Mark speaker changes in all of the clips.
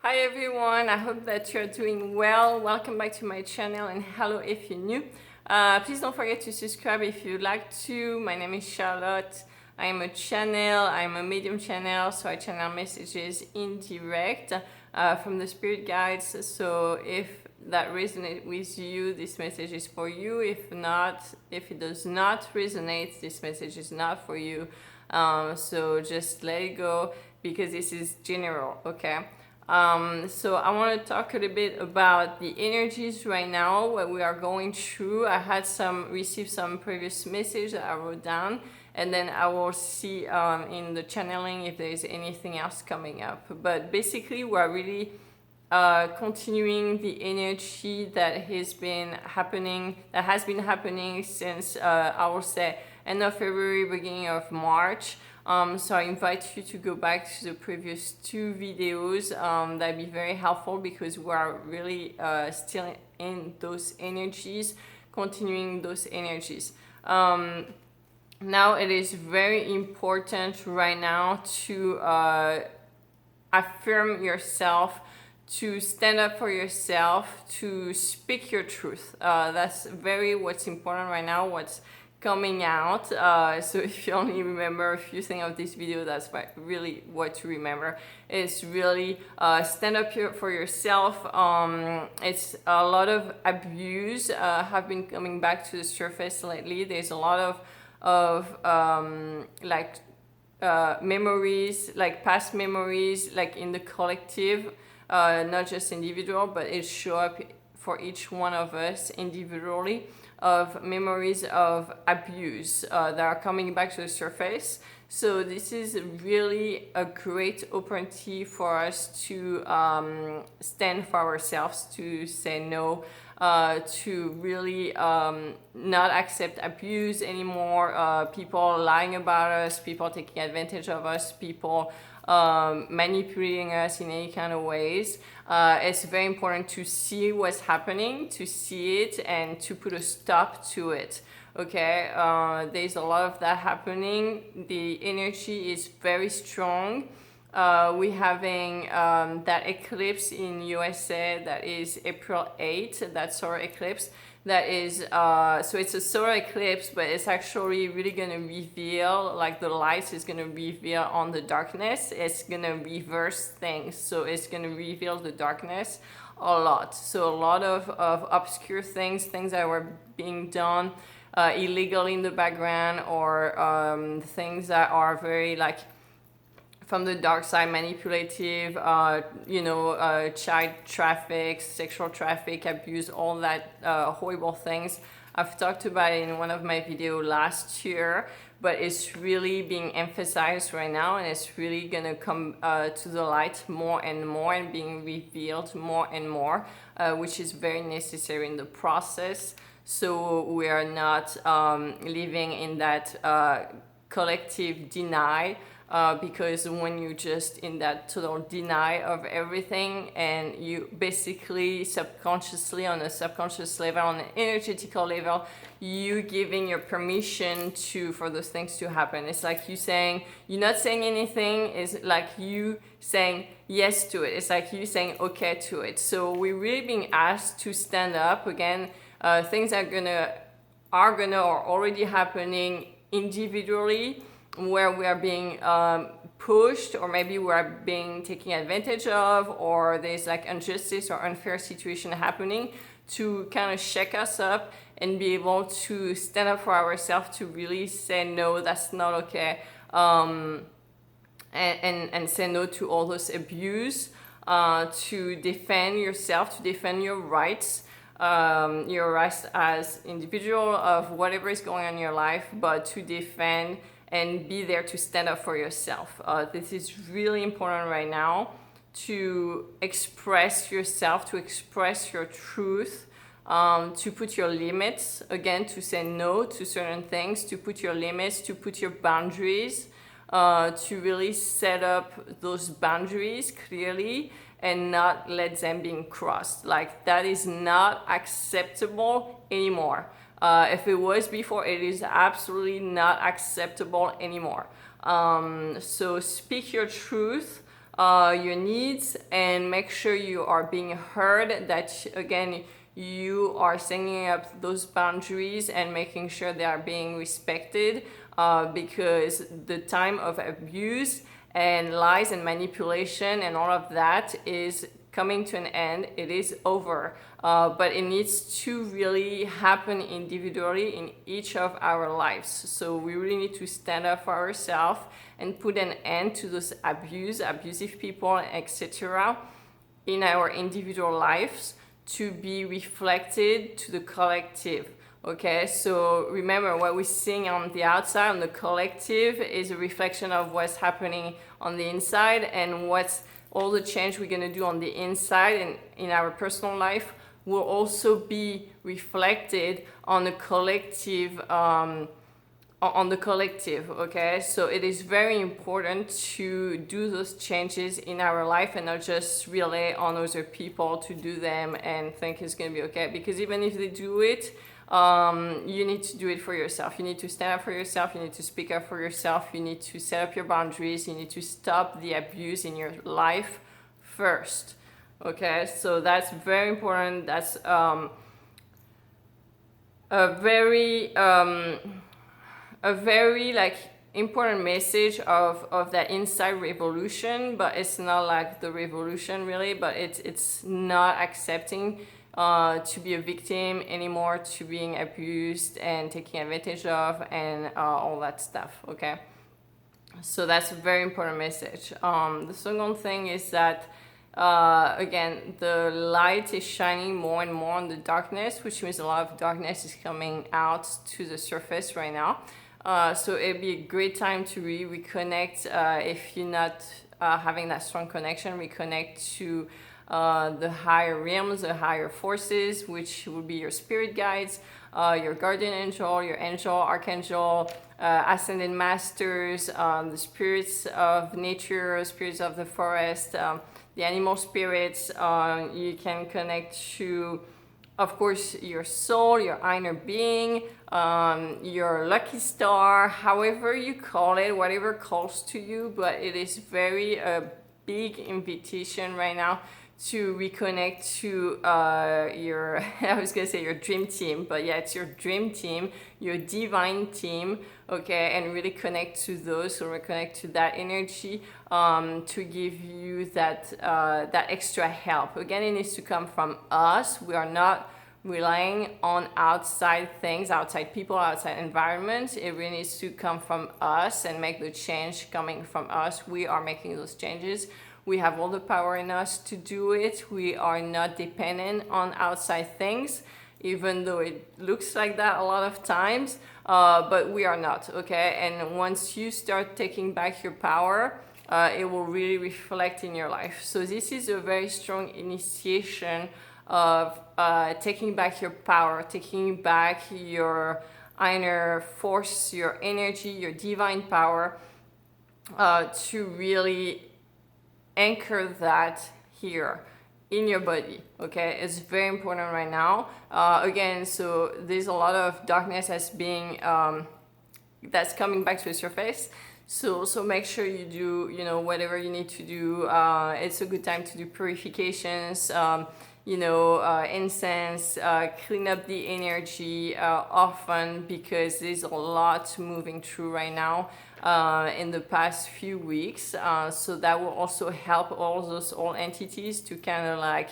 Speaker 1: Hi everyone, I hope that you're doing well. Welcome back to my channel and hello if you're new. Please don't forget to subscribe if you'd like to. My name is Charlotte. I am a medium channel, so I channel messages in direct from the spirit guides. So if that resonates with you, this message is for you. If not, if it does not resonate, this message is not for you. So just let it go because this is general, okay? So I want to talk a little bit about the energies right now, what we are going through. I had received some previous message that I wrote down, and then I will see in the channeling if there is anything else coming up. But basically, we're really continuing the energy that has been happening since I will say end of February, beginning of March. So I invite you to go back to the previous two videos. That'd be very helpful because we are really still in those energies, continuing those energies. Now it is very important right now to affirm yourself, to stand up for yourself, to speak your truth. That's what's important right now, what's coming out. So if you only remember a few things of this video, that's really what to remember. It's really stand up for yourself. It's a lot of abuse have been coming back to the surface lately. There's a lot of memories, like past memories, like in the collective, not just individual, but it show up for each one of us individually, of memories of abuse that are coming back to the surface. So this is really a great opportunity for us to stand for ourselves, to say no, to really not accept abuse anymore, people lying about us, people taking advantage of us, people manipulating us in any kind of ways. It's very important to see what's happening, to see it, and to put a stop to it. Okay, there's a lot of that happening. The energy is very strong. We having that eclipse in USA that is April 8th, that solar eclipse. That is, so it's a solar eclipse, but it's actually really going to reveal, like the light is going to reveal on the darkness. It's going to reverse things. So it's going to reveal the darkness a lot. So a lot of obscure things that were being done illegally in the background, or things that are very like from the dark side, manipulative, child traffic, sexual traffic, abuse, all that horrible things. I've talked about it in one of my videos last year, but it's really being emphasized right now, and it's really gonna come to the light more and more and being revealed more and more, which is very necessary in the process. So we are not living in that collective denial. Because when you just in that total deny of everything, and you basically subconsciously, on a subconscious level, on an energetical level, you giving your permission for those things to happen. It's like you're not saying anything, it's like you saying yes to it. It's like you saying okay to it. So we're really being asked to stand up again. Things are already happening individually, where we are being pushed, or maybe we are being taken advantage of, or there's like injustice or unfair situation happening, to kind of shake us up and be able to stand up for ourselves, to really say no, that's not okay, and say no to all those abuse, to defend yourself, to defend your rights as individual of whatever is going on in your life, but to defend and be there to stand up for yourself. This is really important right now, to express yourself, to express your truth, to put your limits, again, to say no to certain things, to put your limits, to put your boundaries, to really set up those boundaries clearly and not let them being crossed. Like, that is not acceptable anymore. If it was before, it is absolutely not acceptable anymore. So speak your truth. your needs, and make sure you are being heard, that again you are setting up those boundaries and making sure they are being respected, because the time of abuse and lies and manipulation and all of that is coming to an end. It is over, but it needs to really happen individually in each of our lives. So we really need to stand up for ourselves and put an end to those abusive people, etc., in our individual lives, to be reflected to the collective. Okay, so remember, what we're seeing on the outside, on the collective, is a reflection of what's happening on the inside, and what's all the change we're going to do on the inside and in our personal life will also be reflected on the collective, okay? So it is very important to do those changes in our life and not just rely on other people to do them and think it's going to be okay, because even if they do it, you need to do it for yourself. You need to stand up for yourself. You need to speak up for yourself. You need to set up your boundaries. You need to stop the abuse in your life first. Okay, so that's very important. That's a very like important message of that inside revolution. But it's not like the revolution really. But it's not accepting to be a victim anymore, to being abused and taken advantage of, and all that stuff. Okay, so that's a very important message. The second thing is that again, the light is shining more and more on the darkness, which means a lot of darkness is coming out to the surface right now. So it'd be a great time to really reconnect. If you're not having that strong connection, reconnect to the higher realms, the higher forces, which would be your spirit guides, your guardian angel, your angel, archangel, ascended masters, the spirits of nature, spirits of the forest, the animal spirits. You can connect to, of course, your soul, your inner being, your lucky star, however you call it, whatever calls to you. But it is very big invitation right now to reconnect to your, I was gonna say your dream team, but yeah, it's your dream team, your divine team, okay, and really connect to those, so reconnect to that energy, to give you that that extra help. Again, it needs to come from us. We are not relying on outside things, outside people, outside environments. It really needs to come from us and make the change coming from us. We are making those changes. We have all the power in us to do it. We are not dependent on outside things, even though it looks like that a lot of times, but we are not, okay? And once you start taking back your power, it will really reflect in your life. So this is a very strong initiation of taking back your power, taking back your inner force, your energy, your divine power, to really anchor that here in your body. Okay, it's very important right now. Again, so there's a lot of darkness that's being that's coming back to the surface. So make sure you do, you know, whatever you need to do. It's a good time to do purifications, incense, clean up the energy often, because there's a lot moving through right now in the past few weeks. So that will also help all those old entities to kind of like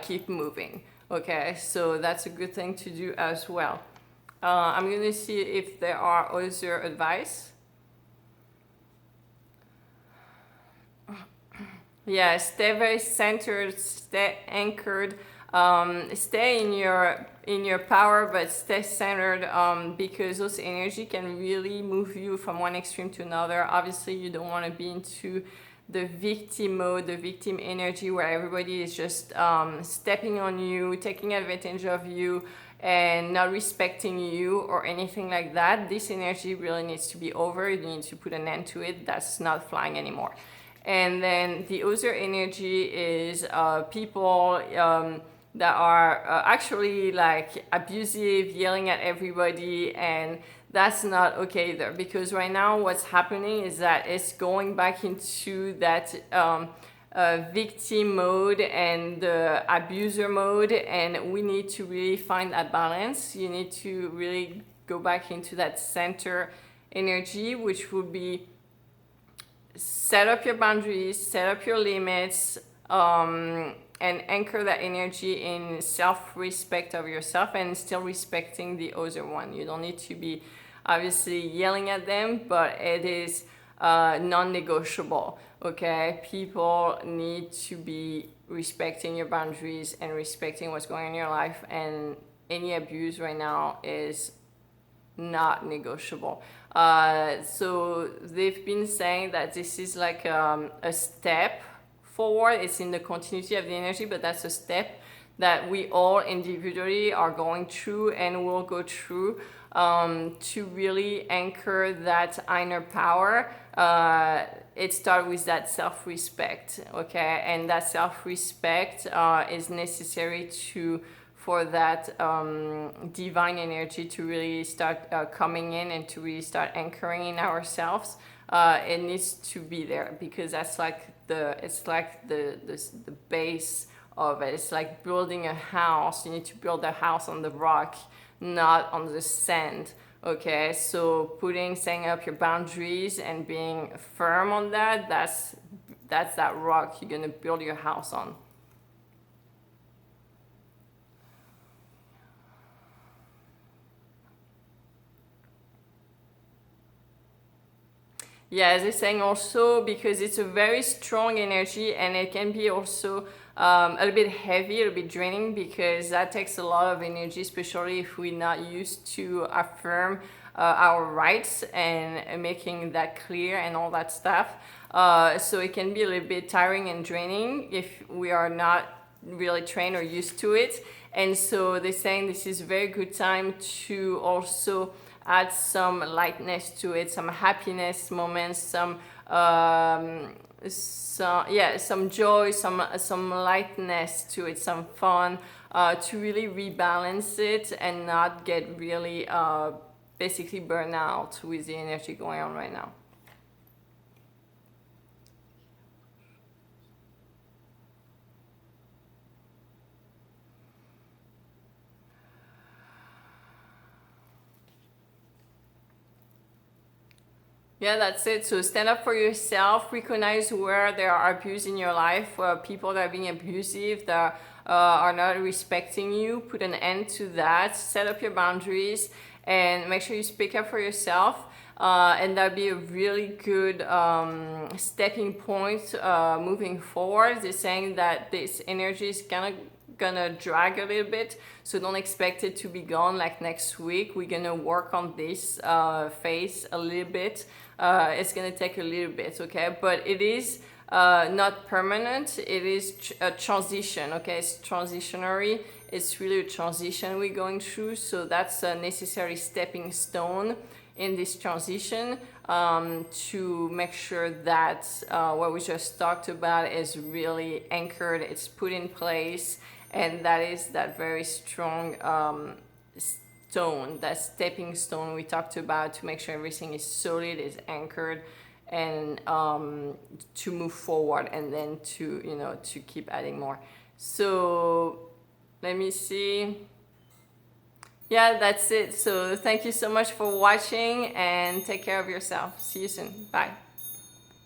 Speaker 1: keep moving. Okay, so that's a good thing to do as well. I'm going to see if there are other advice. Yeah, stay very centered, stay anchored, stay in your power, but stay centered, because those energy can really move you from one extreme to another. Obviously, you don't want to be into the victim mode, the victim energy, where everybody is just stepping on you, taking advantage of you, and not respecting you or anything like that. This energy really needs to be over. You need to put an end to it. That's not flying anymore. And then the other energy is people that are actually like abusive, yelling at everybody, and that's not okay either, because right now what's happening is that it's going back into that victim mode and abuser mode, and we need to really find that balance. You need to really go back into that center energy, which would be set up your boundaries, set up your limits, and anchor that energy in self-respect of yourself and still respecting the other one. You don't need to be obviously yelling at them, but it is non-negotiable. Okay, people need to be respecting your boundaries and respecting what's going on in your life, and any abuse right now is not negotiable. So they've been saying that this is like a step forward. It's in the continuity of the energy, but that's a step that we all individually are going through and will go through, to really anchor that inner power. It starts with that self-respect, okay? And that self-respect is necessary for that divine energy to really start coming in and to really start anchoring in ourselves. It needs to be there, because that's like the base of it. It's like building a house. You need to build a house on the rock, not on the sand. Okay, so setting up your boundaries and being firm on that, that's that rock you're gonna build your house on. Yeah, as I was saying also, because it's a very strong energy, and it can be also a little bit heavy, a little bit draining, because that takes a lot of energy, especially if we're not used to affirm our rights and making that clear and all that stuff. So it can be a little bit tiring and draining if we are not really trained or used to it. And so they're saying this is a very good time to also add some lightness to it, some happiness moments, some joy, some lightness to it, some fun, to really rebalance it and not get really basically burn out with the energy going on right now. Yeah, that's it. So stand up for yourself. Recognize where there are abuse in your life, where people that are being abusive, that are not respecting you. Put an end to that. Set up your boundaries and make sure you speak up for yourself. And that'll be a really good stepping point moving forward. They're saying that this energy is gonna drag a little bit, so don't expect it to be gone like next week. We're gonna work on this phase a little bit. It's gonna take a little bit, okay? But it is not permanent. It is a transition, okay? It's transitionary. It's really a transition we're going through, so that's a necessary stepping stone in this transition, to make sure that what we just talked about is really anchored, it's put in place, and that is that very strong stone, that stepping stone we talked about, to make sure everything is solid, is anchored, and to move forward, and then to keep adding more. So let me see. Yeah, that's it. So thank you so much for watching, and take care of yourself. See you soon. Bye.